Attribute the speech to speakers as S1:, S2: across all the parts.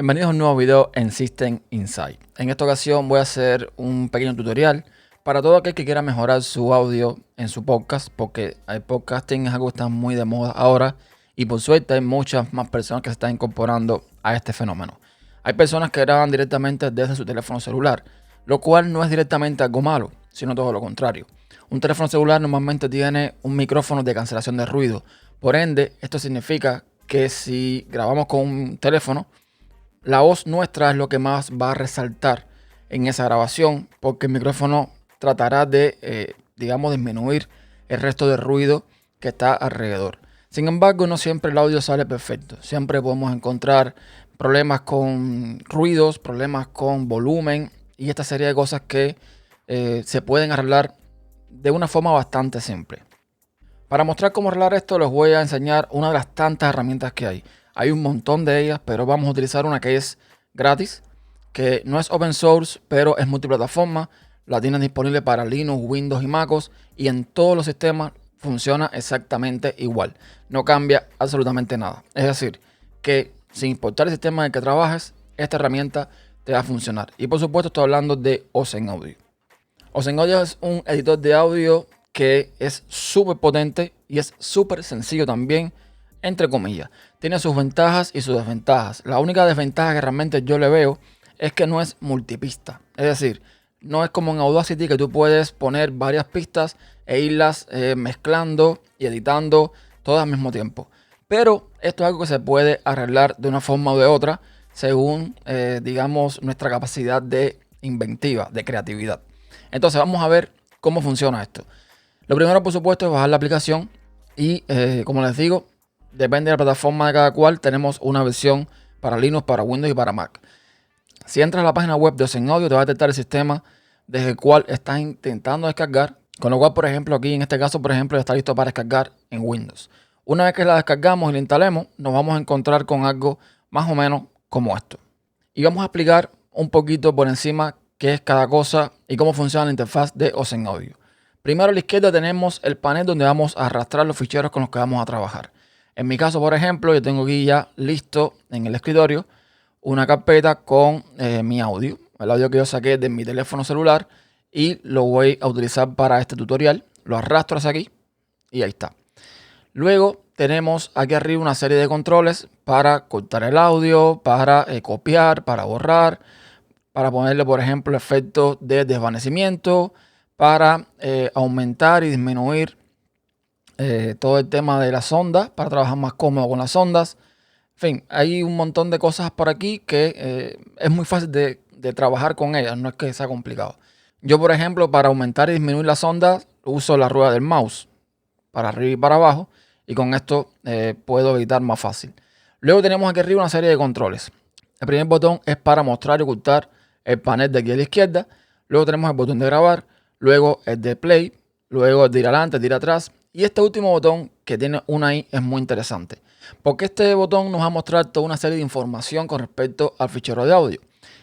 S1: Bienvenidos a un nuevo video en System Insight. En esta ocasión voy a hacer un pequeño tutorial para todo aquel que quiera mejorar su audio en su podcast, porque el podcasting es algo que está muy de moda ahora y por suerte hay muchas más personas que se están incorporando a este fenómeno. Hay personas que graban directamente desde su teléfono celular, lo cual no es directamente algo malo, sino todo lo contrario. Un teléfono celular normalmente tiene un micrófono de cancelación de ruido, por ende esto significa que si grabamos con un teléfono, la voz nuestra es lo que más va a resaltar en esa grabación, porque el micrófono tratará de, disminuir el resto de ruido que está alrededor. Sin embargo, no siempre el audio sale perfecto. Siempre podemos encontrar problemas con ruidos, problemas con volumen y esta serie de cosas que se pueden arreglar de una forma bastante simple. Para mostrar cómo arreglar esto, les voy a enseñar una de las tantas herramientas que hay. Hay un montón de ellas, pero vamos a utilizar una que es gratis, que no es open source, pero es multiplataforma. La tienen disponible para Linux, Windows y MacOS, y en todos los sistemas funciona exactamente igual. No cambia absolutamente nada. Es decir, que sin importar el sistema en el que trabajes, esta herramienta te va a funcionar. Y por supuesto estoy hablando de Ozen Audio. Ozen Audio es un editor de audio que es súper potente y es súper sencillo también, entre comillas. Tiene sus ventajas y sus desventajas. La única desventaja que realmente yo le veo es que no es multipista. Es decir, no es como en Audacity que tú puedes poner varias pistas e irlas mezclando y editando todas al mismo tiempo. Pero esto es algo que se puede arreglar de una forma u de otra según, nuestra capacidad de inventiva, de creatividad. Entonces vamos a ver cómo funciona esto. Lo primero, por supuesto, es bajar la aplicación y, como les digo, depende de la plataforma de cada cual. Tenemos una versión para Linux, para Windows y para Mac. Si entras a la página web de Ozen Audio, te va a detectar el sistema desde el cual estás intentando descargar. Con lo cual, por ejemplo, aquí en este caso, por ejemplo, ya está listo para descargar en Windows. Una vez que la descargamos y la instalemos, nos vamos a encontrar con algo más o menos como esto. Y vamos a explicar un poquito por encima qué es cada cosa y cómo funciona la interfaz de Ozen Audio. Primero a la izquierda tenemos el panel donde vamos a arrastrar los ficheros con los que vamos a trabajar. En mi caso, por ejemplo, yo tengo aquí ya listo en el escritorio una carpeta con mi audio. El audio que yo saqué de mi teléfono celular y lo voy a utilizar para este tutorial. Lo arrastro hacia aquí y ahí está. Luego tenemos aquí arriba una serie de controles para cortar el audio, para copiar, para borrar, para ponerle, por ejemplo, efectos de desvanecimiento, para aumentar y disminuir todo el tema de las ondas, para trabajar más cómodo con las ondas. En fin, hay un montón de cosas por aquí que es muy fácil de trabajar con ellas, no es que sea complicado. Yo, por ejemplo, para aumentar y disminuir las ondas, uso la rueda del mouse para arriba y para abajo, y con esto puedo editar más fácil. Luego tenemos aquí arriba una serie de controles. El primer botón es para mostrar y ocultar el panel de aquí a la izquierda. Luego tenemos el botón de grabar, luego el de play, luego el de ir adelante, el de ir atrás. Y este último botón que tiene una I es muy interesante, porque este botón nos va a mostrar toda una serie de información con respecto al fichero de audio.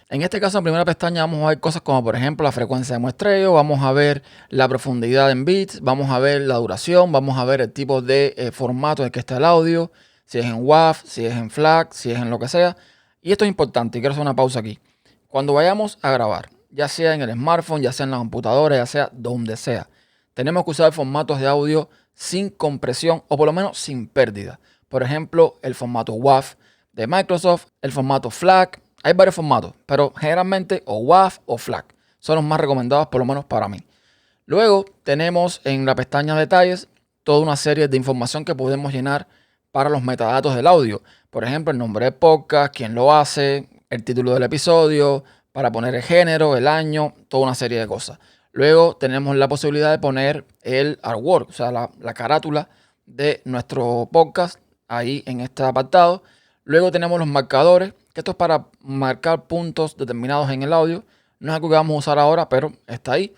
S1: En este caso, en primera pestaña vamos a ver cosas como, por ejemplo, la frecuencia de muestreo, vamos a ver la profundidad en bits, vamos a ver la duración, vamos a ver el tipo de formato en el que está el audio, si es en WAV, si es en FLAC, si es en lo que sea. Y esto es importante y quiero hacer una pausa aquí. Cuando vayamos a grabar, ya sea en el smartphone, ya sea en la computadora, ya sea donde sea, tenemos que usar formatos de audio sin compresión o por lo menos sin pérdida. Por ejemplo, el formato WAV de Microsoft, el formato FLAC. Hay varios formatos, pero generalmente o WAV o FLAC son los más recomendados, por lo menos para mí. Luego tenemos en la pestaña detalles toda una serie de información que podemos llenar para los metadatos del audio. Por ejemplo, el nombre del podcast, quién lo hace, el título del episodio, para poner el género, el año, toda una serie de cosas. Luego tenemos la posibilidad de poner el artwork, o sea, la carátula de nuestro podcast ahí en este apartado. Luego tenemos los marcadores, que esto es para marcar puntos determinados en el audio. No es algo que vamos a usar ahora, pero está ahí.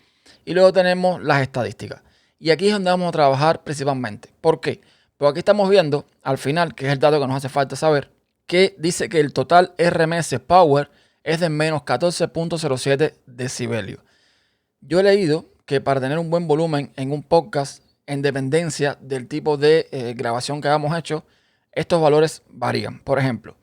S1: Y luego tenemos las estadísticas. Y aquí es donde vamos a trabajar principalmente. ¿Por qué? Porque aquí estamos viendo al final, que es el dato que nos hace falta saber, que dice que el total RMS Power es de menos 14.07 decibelios. Yo he leído que para tener un buen volumen en un podcast, en dependencia del tipo de grabación que hayamos hecho, estos valores varían. Por ejemplo,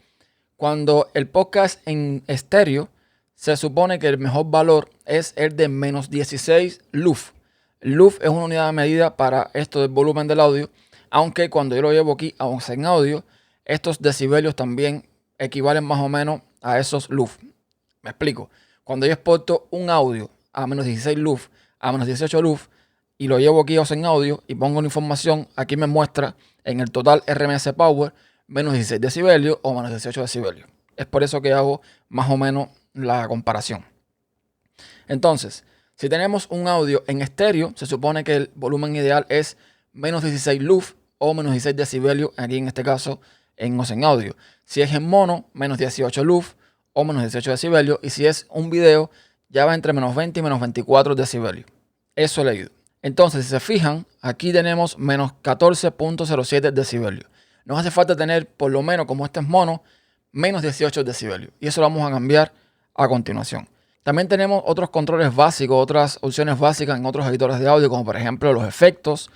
S1: Cuando el podcast en estéreo, se supone que el mejor valor es el de menos 16 luf. Luf es una unidad de medida para esto del volumen del audio, aunque cuando yo lo llevo aquí a en audio, estos decibelios también equivalen más o menos a esos luf. Me explico. Cuando yo exporto un audio a menos 16 luf, a menos 18 luf, y lo llevo aquí a en audio y pongo una información, aquí me muestra en el total RMS Power menos 16 decibelios o menos 18 decibelios. Es por eso que hago más o menos la comparación. Entonces, si tenemos un audio en estéreo, se supone que el volumen ideal es menos 16 luf o menos 16 decibelios, aquí en este caso en audio. Si es en mono, menos 18 luf o menos 18 decibelios. Y si es un video, ya va entre menos 20 y menos 24 decibelios. Eso he leído. Entonces, si se fijan, aquí tenemos menos 14.07 decibelios. Nos hace falta tener, por lo menos, como este es mono, menos 18 decibelios. Y eso lo vamos a cambiar a continuación. También tenemos otros controles básicos, otras opciones básicas en otros editores de audio, como por ejemplo los efectos.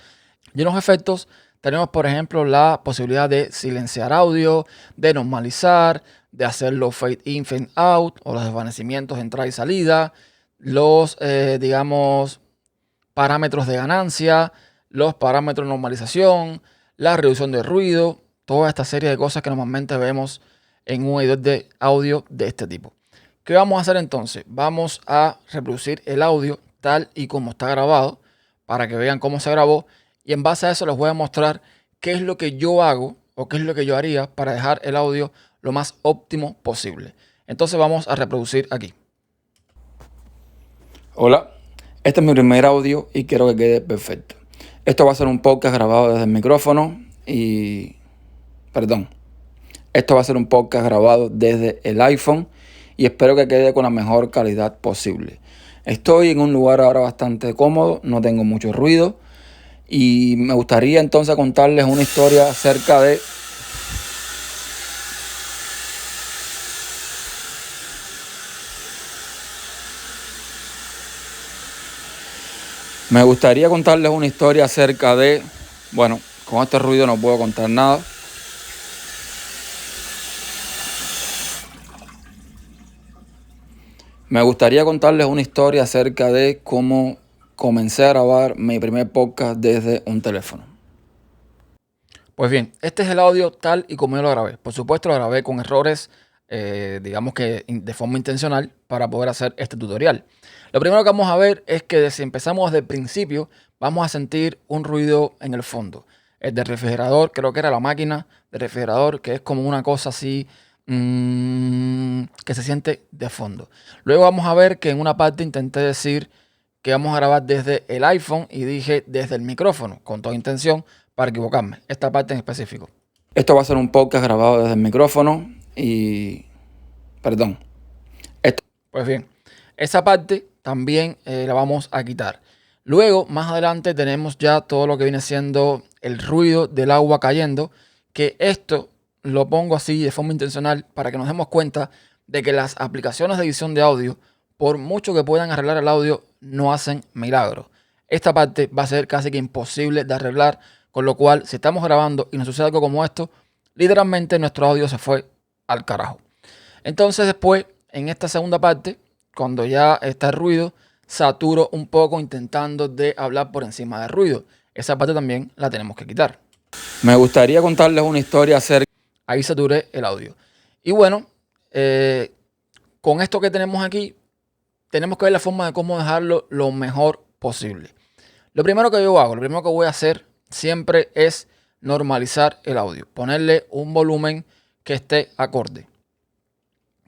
S1: Y en los efectos tenemos, por ejemplo, la posibilidad de silenciar audio, de normalizar, de hacerlo fade in, fade out, o los desvanecimientos de entrada y salida, los, digamos, parámetros de ganancia, los parámetros de normalización, la reducción de ruido, toda esta serie de cosas que normalmente vemos en un editor de audio de este tipo. ¿Qué vamos a hacer entonces? Vamos a reproducir el audio tal y como está grabado para que vean cómo se grabó, y en base a eso les voy a mostrar qué es lo que yo hago o qué es lo que yo haría para dejar el audio lo más óptimo posible. Entonces vamos a reproducir aquí. Hola, este es mi primer audio y quiero que quede perfecto. Esto va a ser un podcast grabado desde el micrófono esto va a ser un podcast grabado desde el iPhone y espero que quede con la mejor calidad posible. Estoy en un lugar ahora bastante cómodo, no tengo mucho ruido y me gustaría entonces contarles una historia acerca de bueno, con este ruido no puedo contar nada. Me gustaría contarles una historia acerca de cómo comencé a grabar mi primer podcast desde un teléfono. Pues bien, este es el audio tal y como yo lo grabé. Por supuesto lo grabé con errores, digamos que de forma intencional, para poder hacer este tutorial. Lo primero que vamos a ver es que si empezamos desde el principio, vamos a sentir un ruido en el fondo. El del refrigerador, creo que era la máquina del refrigerador, que es como una cosa así que se siente de fondo. Luego vamos a ver que en una parte intenté decir que vamos a grabar desde el iPhone y dije desde el micrófono, con toda intención, para equivocarme. Esta parte en específico. Esto va a ser un podcast grabado desde el micrófono Pues bien, esa parte también la vamos a quitar. Luego, más adelante, tenemos ya todo lo que viene siendo el ruido del agua cayendo, que esto lo pongo así de forma intencional para que nos demos cuenta de que las aplicaciones de edición de audio, por mucho que puedan arreglar el audio, no hacen milagros. Esta parte va a ser casi que imposible de arreglar, con lo cual, si estamos grabando y nos sucede algo como esto, literalmente nuestro audio se fue al carajo. Entonces después, en esta segunda parte, cuando ya está el ruido, saturo un poco intentando de hablar por encima del ruido. Esa parte también la tenemos que quitar. Me gustaría contarles una historia acerca... Ahí saturé el audio. Y bueno, con esto que tenemos aquí, tenemos que ver la forma de cómo dejarlo lo mejor posible. Lo primero que voy a hacer siempre es normalizar el audio. Ponerle un volumen que esté acorde.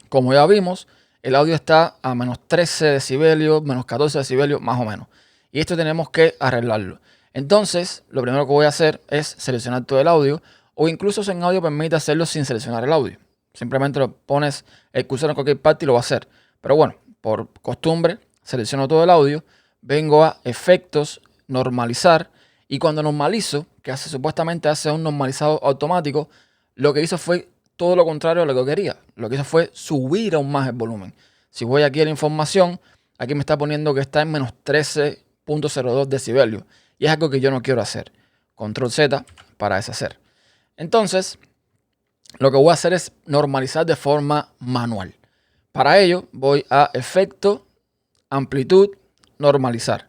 S1: Como ya vimos, el audio está a menos 13 decibelios, menos 14 decibelios, más o menos. Y esto tenemos que arreglarlo. Entonces, lo primero que voy a hacer es seleccionar todo el audio, o incluso en audio permite hacerlo sin seleccionar el audio. Simplemente lo pones el cursor en cualquier parte y lo va a hacer. Pero bueno, por costumbre, selecciono todo el audio, vengo a efectos, normalizar, y cuando normalizo, que supuestamente hace un normalizado automático, lo que hizo fue todo lo contrario a lo que quería. Lo que hizo fue subir aún más el volumen. Si voy aquí a la información, aquí me está poniendo que está en menos 13.02 decibelios. Y es algo que yo no quiero hacer. Control Z para deshacer. Entonces, lo que voy a hacer es normalizar de forma manual. Para ello voy a Efecto, Amplitud, Normalizar.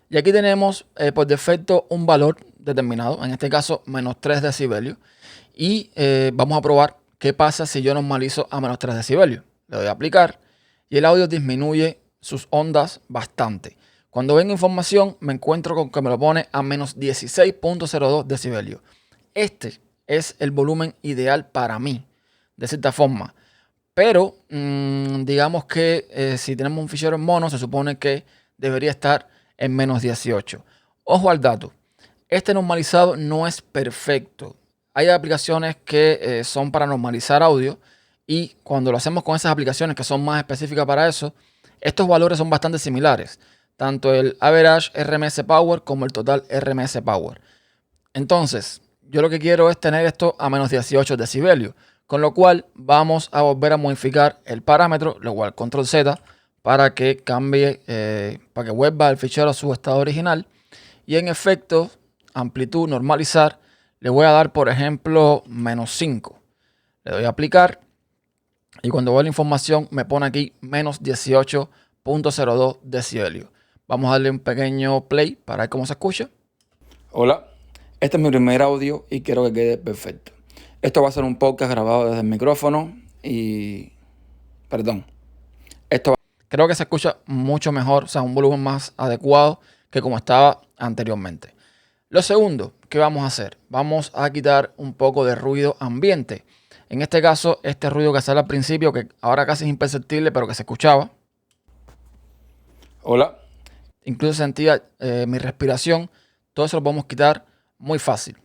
S1: Y aquí tenemos por defecto un valor determinado, en este caso menos 3 decibelios. Y vamos a probar qué pasa si yo normalizo a menos 3 decibelios. Le doy a aplicar y el audio disminuye sus ondas bastante. Cuando vengo información me encuentro con que me lo pone a menos 16.02 decibelios. Este es el volumen ideal para mí, de cierta forma. Pero digamos que si tenemos un fichero en mono, se supone que debería estar en menos 18. Ojo al dato. Este normalizado no es perfecto. Hay aplicaciones que son para normalizar audio y cuando lo hacemos con esas aplicaciones que son más específicas para eso, estos valores son bastante similares. Tanto el Average RMS Power como el Total RMS Power. Entonces, yo lo que quiero es tener esto a menos 18 decibelios. Con lo cual vamos a volver a modificar el parámetro, lo cual control Z, para que cambie, para que vuelva el fichero a su estado original. Y en efectos, amplitud, normalizar, le voy a dar, por ejemplo, menos 5. Le doy a aplicar y cuando veo la información me pone aquí menos 18.02 decibelios. Vamos a darle un pequeño play para ver cómo se escucha. Hola, este es mi primer audio y quiero que quede perfecto. Esto va a ser un podcast grabado desde el micrófono y... Perdón. Creo que se escucha mucho mejor, o sea, un volumen más adecuado que como estaba anteriormente. Lo segundo que vamos a hacer, vamos a quitar un poco de ruido ambiente. En este caso, este ruido que sale al principio, que ahora casi es imperceptible, pero que se escuchaba. Hola. Incluso sentía mi respiración. Todo eso lo podemos quitar muy fácil.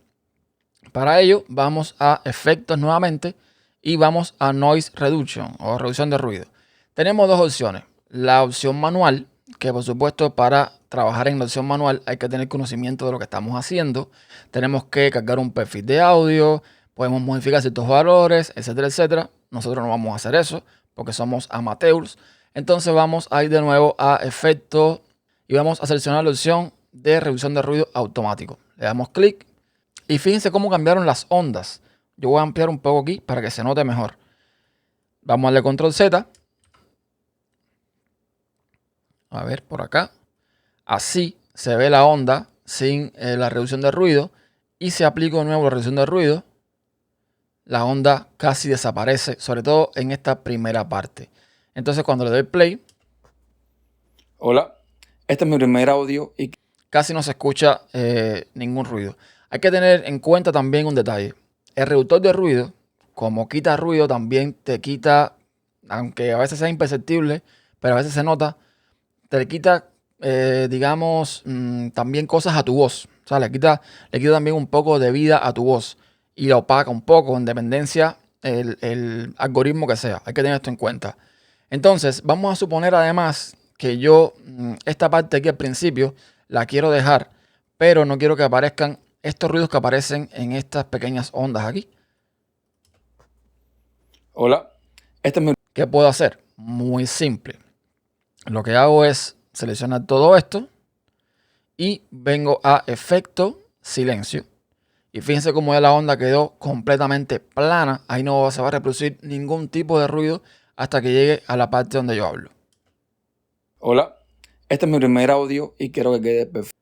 S1: Para ello vamos a efectos nuevamente y vamos a Noise Reduction o reducción de ruido. Tenemos dos opciones. La opción manual, que por supuesto para trabajar en la opción manual hay que tener conocimiento de lo que estamos haciendo. Tenemos que cargar un perfil de audio, podemos modificar ciertos valores, etcétera, etcétera. Nosotros no vamos a hacer eso porque somos amateurs. Entonces vamos a ir de nuevo a efectos y vamos a seleccionar la opción de reducción de ruido automático. Le damos clic. Y fíjense cómo cambiaron las ondas. Yo voy a ampliar un poco aquí para que se note mejor. Vamos a darle control Z. A ver, por acá. Así se ve la onda sin la reducción de ruido. Y si aplico de nuevo la reducción de ruido, la onda casi desaparece, sobre todo en esta primera parte. Entonces cuando le doy play. Hola, este es mi primer audio y casi no se escucha ningún ruido. Hay que tener en cuenta también un detalle. El reductor de ruido, como quita ruido, también te quita, aunque a veces sea imperceptible, pero a veces se nota, te le quita, digamos, también cosas a tu voz. O sea, le quita también un poco de vida a tu voz y la opaca un poco en dependencia el algoritmo que sea. Hay que tener esto en cuenta. Entonces, vamos a suponer además que yo esta parte aquí al principio la quiero dejar, pero no quiero que aparezcan estos ruidos que aparecen en estas pequeñas ondas aquí. Hola, ¿qué puedo hacer? Muy simple. Lo que hago es seleccionar todo esto y vengo a efecto, silencio. Y fíjense cómo ya la onda quedó completamente plana. Ahí no se va a reproducir ningún tipo de ruido hasta que llegue a la parte donde yo hablo. Hola, este es mi primer audio y quiero que quede perfecto.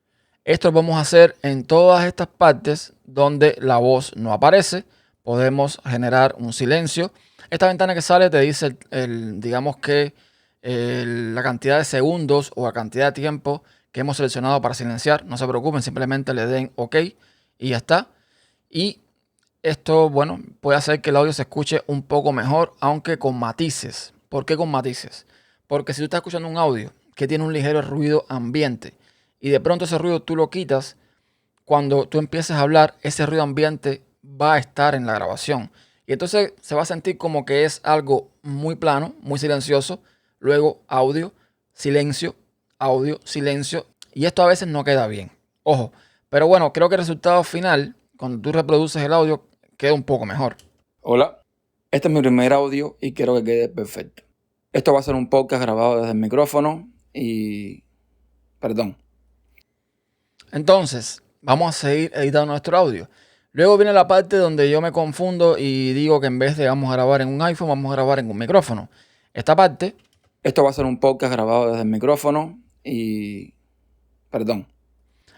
S1: Esto lo vamos a hacer en todas estas partes donde la voz no aparece. Podemos generar un silencio. Esta ventana que sale te dice, digamos que la cantidad de segundos o la cantidad de tiempo que hemos seleccionado para silenciar. No se preocupen, simplemente le den OK y ya está. Y esto, bueno, puede hacer que el audio se escuche un poco mejor, aunque con matices. ¿Por qué con matices? Porque si tú estás escuchando un audio que tiene un ligero ruido ambiente y de pronto ese ruido tú lo quitas, cuando tú empieces a hablar, ese ruido ambiente va a estar en la grabación. Y entonces se va a sentir como que es algo muy plano, muy silencioso. Luego audio, silencio, audio, silencio. Y esto a veces no queda bien. Ojo, pero bueno, creo que el resultado final, cuando tú reproduces el audio, queda un poco mejor. Hola, este es mi primer audio y quiero que quede perfecto. Esto va a ser un podcast grabado desde el micrófono y... Perdón. Entonces, vamos a seguir editando nuestro audio. Luego viene la parte donde yo me confundo y digo que en vez de vamos a grabar en un iPhone, vamos a grabar en un micrófono. Esta parte, esto va a ser un podcast grabado desde el micrófono y... perdón.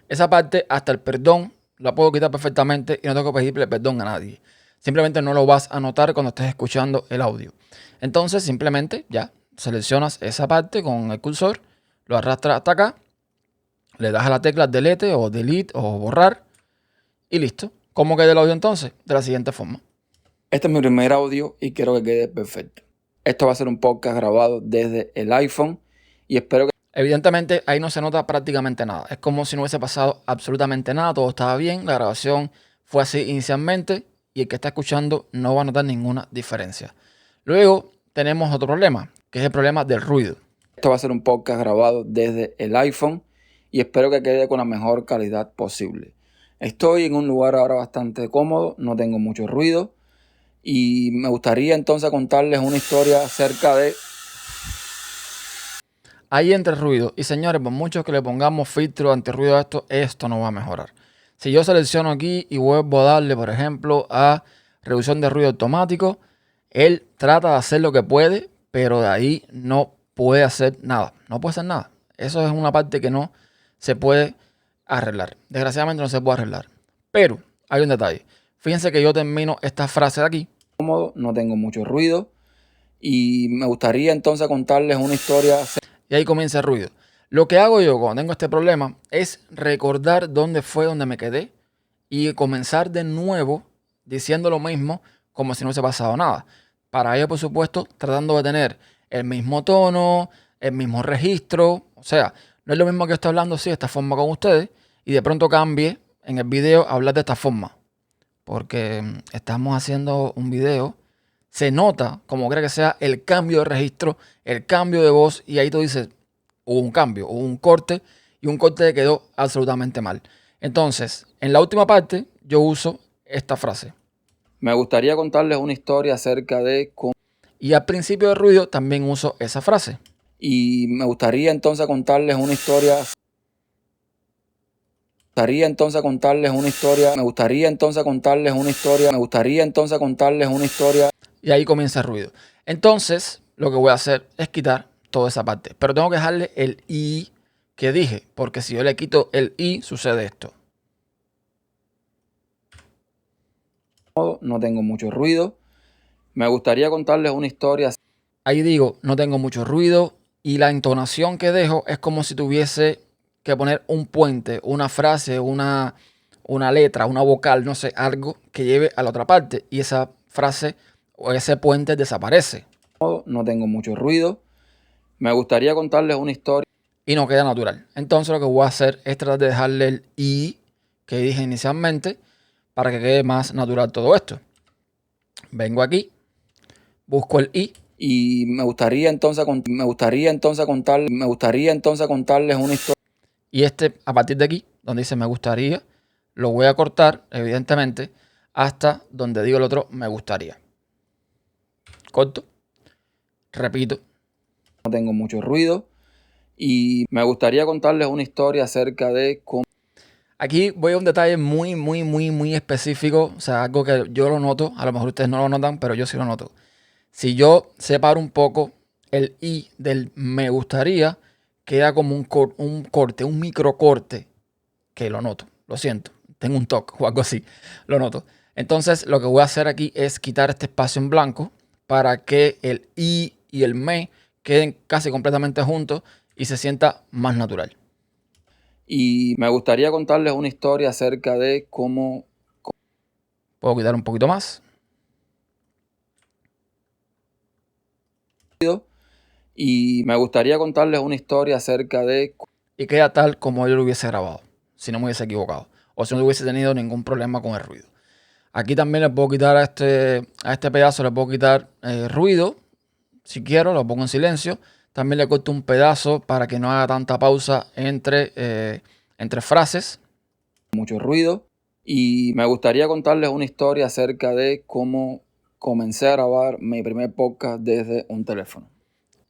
S1: Esa parte, hasta el perdón, la puedo quitar perfectamente y no tengo que pedirle perdón a nadie. Simplemente no lo vas a notar cuando estés escuchando el audio. Entonces, simplemente ya seleccionas esa parte con el cursor, lo arrastras hasta acá, le das a la tecla delete o delete o borrar y listo. ¿Cómo queda el audio entonces? De la siguiente forma. Este es mi primer audio y quiero que quede perfecto. Esto va a ser un podcast grabado desde el iPhone y espero que... Evidentemente ahí no se nota prácticamente nada. Es como si no hubiese pasado absolutamente nada. Todo estaba bien. La grabación fue así inicialmente y el que está escuchando no va a notar ninguna diferencia. Luego tenemos otro problema, que es el problema del ruido. Esto va a ser un podcast grabado desde el iPhone y espero que quede con la mejor calidad posible. Estoy en un lugar ahora bastante cómodo, no tengo mucho ruido y me gustaría entonces contarles una historia acerca de... Ahí entra el ruido y señores, por mucho que le pongamos filtro antirruido a esto no va a mejorar. Si yo selecciono aquí y vuelvo a darle, por ejemplo, a reducción de ruido automático, él trata de hacer lo que puede, pero de ahí no puede hacer nada. No puede hacer nada. Eso es una parte que no se puede arreglar. Desgraciadamente no se puede arreglar. Pero hay un detalle. Fíjense que yo termino esta frase de aquí. Cómodo, no tengo mucho ruido. Y me gustaría entonces contarles una historia. Y ahí comienza el ruido. Lo que hago yo cuando tengo este problema es recordar dónde fue donde me quedé y comenzar de nuevo diciendo lo mismo como si no hubiese pasado nada. Para ello, por supuesto, tratando de tener el mismo tono, el mismo registro. O sea, no es lo mismo que estoy hablando así de esta forma con ustedes y de pronto cambie en el video a hablar de esta forma. Porque estamos haciendo un video, se nota, como cree que sea, el cambio de registro, el cambio de voz y ahí tú dices, hubo un cambio, hubo un corte y un corte que quedó absolutamente mal. Entonces, en la última parte yo uso esta frase. Me gustaría contarles una historia acerca de cómo... Y al principio del ruido también uso esa frase. Y me gustaría entonces contarles una historia... Me gustaría entonces contarles una historia. Y ahí comienza el ruido. Entonces, lo que voy a hacer es quitar toda esa parte. Pero tengo que dejarle el i que dije, porque si yo le quito el i, sucede esto. No tengo mucho ruido. Me gustaría contarles una historia. Ahí digo, no tengo mucho ruido y la entonación que dejo es como si tuviese que poner un puente, una frase, una letra, una vocal, no sé, algo que lleve a la otra parte y esa frase o ese puente desaparece. No tengo mucho ruido. Me gustaría contarles una historia. Y no queda natural. Entonces lo que voy a hacer es tratar de dejarle el i que dije inicialmente para que quede más natural todo esto. Vengo aquí, busco el i y me gustaría entonces contarles una historia. Y a partir de aquí, donde dice me gustaría, lo voy a cortar, evidentemente, hasta donde digo el otro me gustaría. Corto, repito. No tengo mucho ruido y me gustaría contarles una historia acerca de cómo... Aquí voy a un detalle muy específico, o sea, algo que yo lo noto, a lo mejor ustedes no lo notan, pero yo sí lo noto. Si yo separo un poco el i del me gustaría, queda como un corte, un microcorte, que lo noto, lo siento, tengo un toque o algo así, lo noto. Entonces lo que voy a hacer aquí es quitar este espacio en blanco para que el i y el me queden casi completamente juntos y se sienta más natural. Y me gustaría contarles una historia acerca de cómo... Puedo quitar un poquito más. Y me gustaría contarles una historia acerca de... Y queda tal como yo lo hubiese grabado, si no me hubiese equivocado. O si no hubiese tenido ningún problema con el ruido. Aquí también le puedo quitar a este pedazo, le puedo quitar ruido. Si quiero, lo pongo en silencio. También le corto un pedazo para que no haga tanta pausa entre frases. Mucho ruido. Y me gustaría contarles una historia acerca de cómo comencé a grabar mi primer podcast desde un teléfono.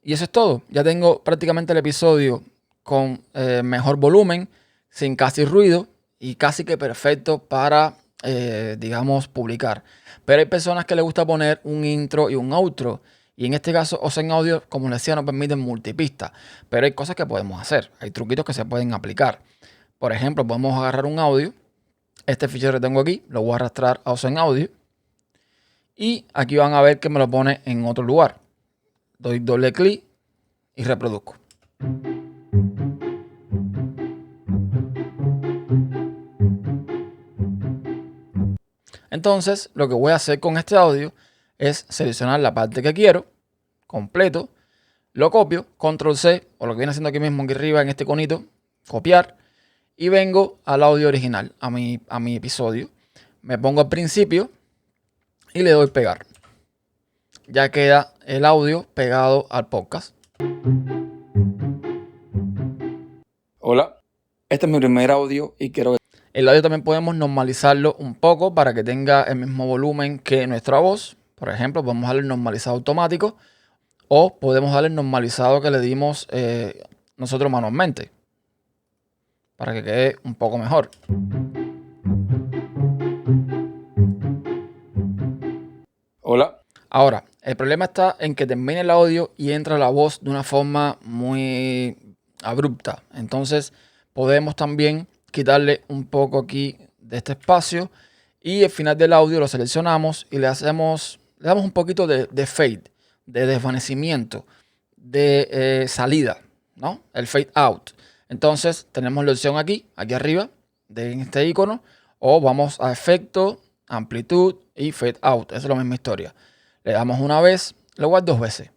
S1: Y eso es todo. Ya tengo prácticamente el episodio con mejor volumen, sin casi ruido y casi que perfecto para digamos, publicar. Pero hay personas que les gusta poner un intro y un outro. Y en este caso, Ocean Audio, como les decía, nos permiten multipista. Pero hay cosas que podemos hacer. Hay truquitos que se pueden aplicar. Por ejemplo, podemos agarrar un audio. Este fichero que tengo aquí, lo voy a arrastrar a Ocean Audio. Y aquí van a ver que me lo pone en otro lugar. Doy doble clic y reproduzco. Entonces, lo que voy a hacer con este audio es seleccionar la parte que quiero, completo, lo copio, control C, o lo que viene haciendo aquí mismo, aquí arriba en este conito, copiar, y vengo al audio original, a mi episodio. Me pongo al principio y le doy pegar. Ya queda el audio pegado al podcast. Hola, este es mi primer audio y quiero que... El audio también podemos normalizarlo un poco para que tenga el mismo volumen que nuestra voz. Por ejemplo, podemos darle el normalizado automático o podemos darle el normalizado que le dimos nosotros manualmente para que quede un poco mejor. Hola. Ahora, el problema está en que termina el audio y entra la voz de una forma muy abrupta. Entonces podemos también quitarle un poco aquí de este espacio y al final del audio lo seleccionamos y le damos un poquito de fade, de desvanecimiento, de salida, ¿no? El fade out. Entonces tenemos la opción aquí arriba de este icono, o vamos a efecto, amplitud y fade out. Eso es la misma historia. Le damos una vez, luego 2 veces.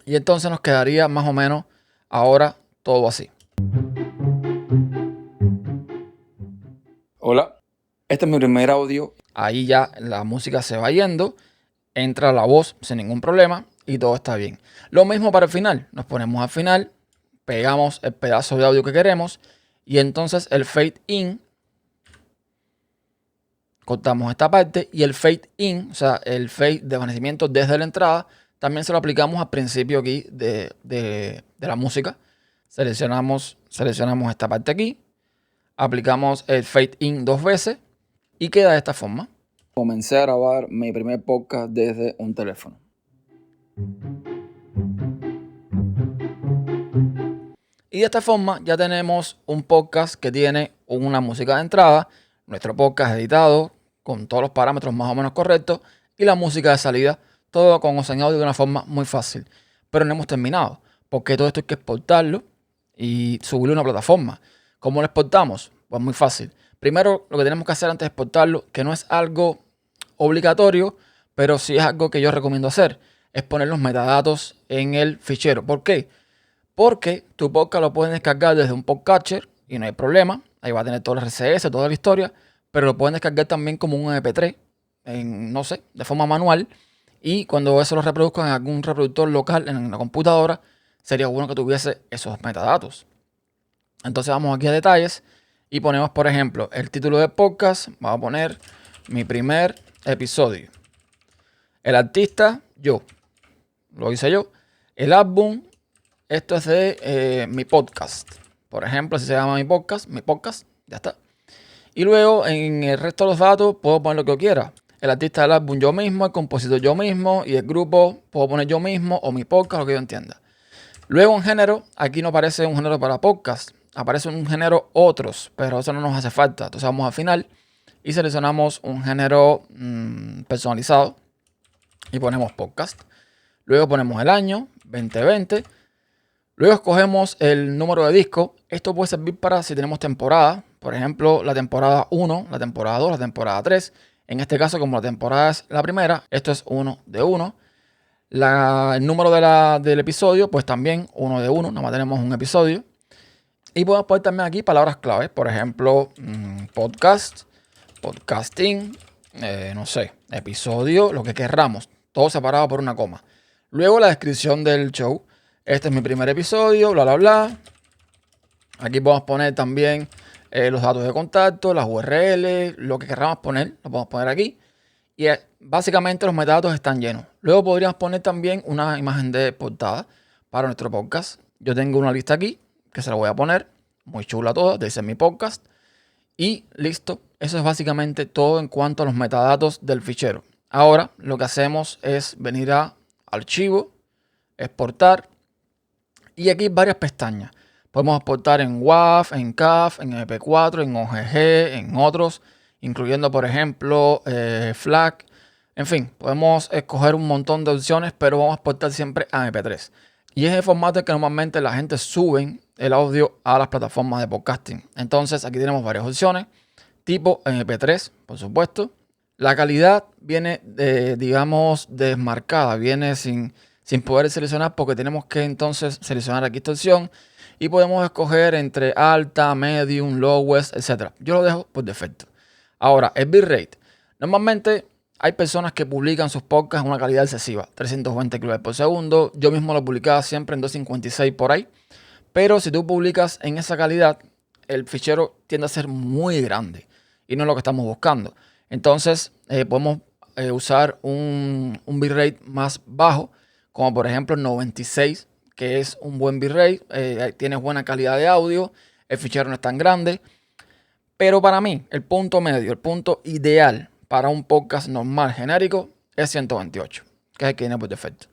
S1: Y entonces nos quedaría más o menos ahora todo así. Hola, este es mi primer audio. Ahí ya la música se va yendo, entra la voz sin ningún problema y todo está bien. Lo mismo para el final. Nos ponemos al final, pegamos el pedazo de audio que queremos y entonces el fade in, cortamos esta parte y el fade in, o sea, el fade de desvanecimiento desde la entrada, también se lo aplicamos al principio aquí de la música. Seleccionamos esta parte aquí, aplicamos el fade in 2 veces y queda de esta forma. Comencé a grabar mi primer podcast desde un teléfono. Y de esta forma ya tenemos un podcast que tiene una música de entrada, nuestro podcast editado con todos los parámetros más o menos correctos y la música de salida, todo con Ocean Audio de una forma muy fácil. Pero no hemos terminado, porque todo esto hay que exportarlo y subirlo a una plataforma. ¿Cómo lo exportamos? Pues muy fácil. Primero, lo que tenemos que hacer antes de exportarlo, que no es algo obligatorio, pero sí es algo que yo recomiendo hacer, es poner los metadatos en el fichero. ¿Por qué? Porque tu podcast lo puedes descargar desde un podcatcher y no hay problema. Ahí va a tener todo el RCS, toda la historia, pero lo pueden descargar también como un MP3, no sé, de forma manual. Y cuando eso lo reproduzcan en algún reproductor local en la computadora, sería bueno que tuviese esos metadatos. Entonces vamos aquí a detalles y ponemos, por ejemplo, el título del podcast. Vamos a poner mi primer episodio. El artista, yo. Lo hice yo. El álbum, esto es de mi podcast. Por ejemplo, así se llama mi podcast, ya está. Y luego en el resto de los datos puedo poner lo que yo quiera. El artista del álbum yo mismo, el compositor yo mismo y el grupo puedo poner yo mismo o mi podcast, lo que yo entienda. Luego en género, aquí no aparece un género para podcast, aparece un género otros, pero eso no nos hace falta. Entonces vamos al final y seleccionamos un género personalizado y ponemos podcast. Luego ponemos el año, 2020. Luego escogemos el número de disco. Esto puede servir para si tenemos temporada. Por ejemplo, la temporada 1, la temporada 2, la temporada 3. En este caso, como la temporada es la primera, esto es 1 de 1. El número del episodio, pues también 1 de 1. Nada más tenemos un episodio. Y podemos poner también aquí palabras claves. Por ejemplo, podcast, podcasting, no sé, episodio, lo que querramos. Todo separado por una coma. Luego la descripción del show. Este es mi primer episodio, bla, bla, bla. Aquí podemos poner también los datos de contacto, las URL, lo que queramos poner, lo podemos poner aquí. Y básicamente los metadatos están llenos. Luego podríamos poner también una imagen de portada para nuestro podcast. Yo tengo una lista aquí que se la voy a poner. Muy chula toda, dice mi podcast. Y listo. Eso es básicamente todo en cuanto a los metadatos del fichero. Ahora lo que hacemos es venir a Archivo, Exportar, y aquí hay varias pestañas. Podemos exportar en WAV, en CAF, en MP4, en OGG, en otros, incluyendo por ejemplo FLAC. En fin, podemos escoger un montón de opciones, pero vamos a exportar siempre a MP3. Y es el formato que normalmente la gente sube el audio a las plataformas de podcasting. Entonces aquí tenemos varias opciones, tipo MP3, por supuesto. La calidad viene, digamos, desmarcada, viene sin poder seleccionar porque tenemos que entonces seleccionar aquí esta opción y podemos escoger entre alta, medium, lowest, etc. Yo lo dejo por defecto. Ahora, el bitrate. Normalmente hay personas que publican sus podcasts en una calidad excesiva, 320 kbps por segundo. Yo mismo lo publicaba siempre en 256 por ahí. Pero si tú publicas en esa calidad, el fichero tiende a ser muy grande y no es lo que estamos buscando. Entonces podemos usar un bitrate más bajo, como por ejemplo el 96, que es un buen bitrate, tiene buena calidad de audio, el fichero no es tan grande. Pero para mí, el punto medio, el punto ideal para un podcast normal, genérico, es 128, que es el que viene por defecto.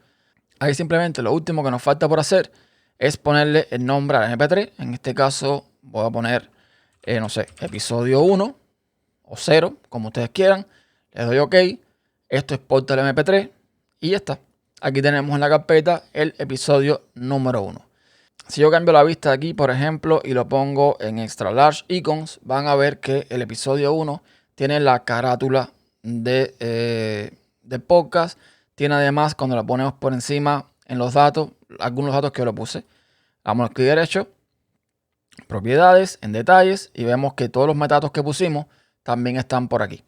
S1: Ahí simplemente lo último que nos falta por hacer es ponerle el nombre al MP3. En este caso voy a poner, no sé, episodio 1 o 0, como ustedes quieran. Le doy OK. Esto exporta el MP3 y ya está. Aquí tenemos en la carpeta el episodio número 1. Si yo cambio la vista de aquí, por ejemplo, y lo pongo en Extra Large Icons, van a ver que el episodio 1 tiene la carátula de podcast. Tiene además, cuando la ponemos por encima en los datos, algunos datos que yo le puse. Vamos al clic derecho, propiedades, en detalles, y vemos que todos los metadatos que pusimos también están por aquí.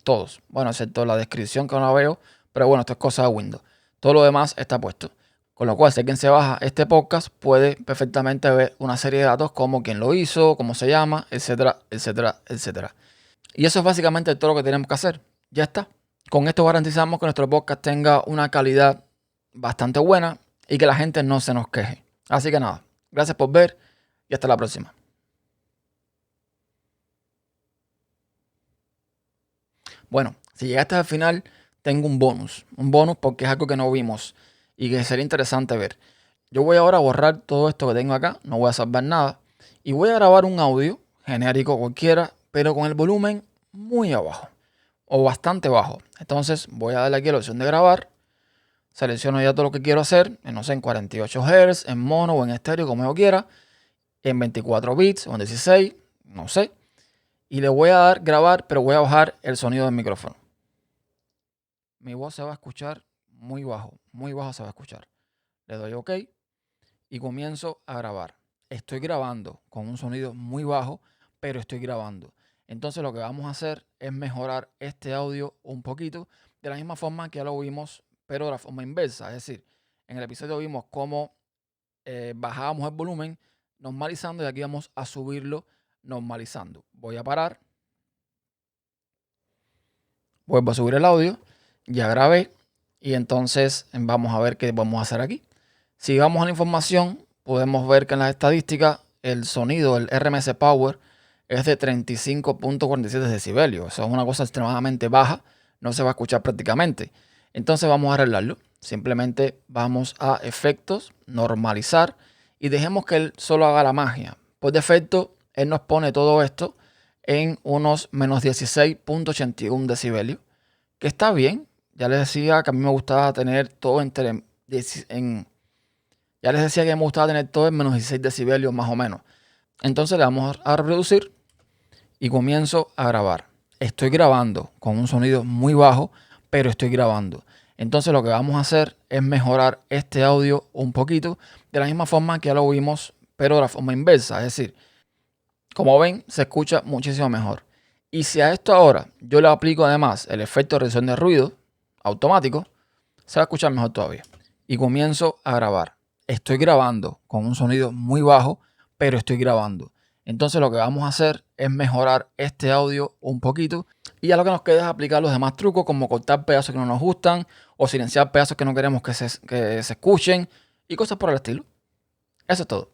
S1: Todos. Bueno, excepto la descripción que no la veo, pero bueno, esto es cosa de Windows. Todo lo demás está puesto. Con lo cual, si alguien se baja este podcast, puede perfectamente ver una serie de datos como quién lo hizo, cómo se llama, etcétera, etcétera, etcétera. Y eso es básicamente todo lo que tenemos que hacer. Ya está. Con esto garantizamos que nuestro podcast tenga una calidad bastante buena y que la gente no se nos queje. Así que nada, gracias por ver y hasta la próxima. Bueno, si llegaste al final, tengo un bonus. Un bonus porque es algo que no vimos y que sería interesante ver. Yo voy ahora a borrar todo esto que tengo acá, no voy a salvar nada. Y voy a grabar un audio genérico cualquiera, pero con el volumen muy abajo o bastante bajo. Entonces voy a darle aquí a la opción de grabar. Selecciono ya todo lo que quiero hacer, no sé, en 48 Hz, en mono o en estéreo, como yo quiera, en 24 bits o en 16, no sé. Y le voy a dar grabar, pero voy a bajar el sonido del micrófono. Mi voz se va a escuchar muy bajo se va a escuchar. Le doy OK y comienzo a grabar. Estoy grabando con un sonido muy bajo, pero estoy grabando. Entonces lo que vamos a hacer es mejorar este audio un poquito, de la misma forma que ya lo vimos, pero de la forma inversa. Es decir, en el episodio vimos cómo bajábamos el volumen normalizando y aquí vamos a subirlo normalizando. Voy a parar. Vuelvo a subir el audio. Ya grabé. Y entonces vamos a ver qué podemos hacer aquí. Si vamos a la información, podemos ver que en las estadísticas el sonido, el RMS Power, es de 35.47 decibelios. Eso es una cosa extremadamente baja. No se va a escuchar prácticamente. Entonces vamos a arreglarlo. Simplemente vamos a efectos, normalizar y dejemos que él solo haga la magia. Por defecto, él nos pone todo esto en unos menos 16.81 decibelios, que está bien. Ya les decía que a mí me gustaba tener todo ya les decía que me gustaba tener todo en menos 16 decibelios más o menos. Entonces le vamos a reproducir y comienzo a grabar. Estoy grabando con un sonido muy bajo, pero estoy grabando. Entonces lo que vamos a hacer es mejorar este audio un poquito, de la misma forma que ya lo vimos, pero de la forma inversa. Es decir, como ven, se escucha muchísimo mejor. Y si a esto ahora yo le aplico además el efecto de reducción de ruido automático, se va a escuchar mejor todavía. Y comienzo a grabar. Estoy grabando con un sonido muy bajo, pero estoy grabando. Entonces lo que vamos a hacer es mejorar este audio un poquito. Y ya lo que nos queda es aplicar los demás trucos, como cortar pedazos que no nos gustan o silenciar pedazos que no queremos que se escuchen y cosas por el estilo. Eso es todo.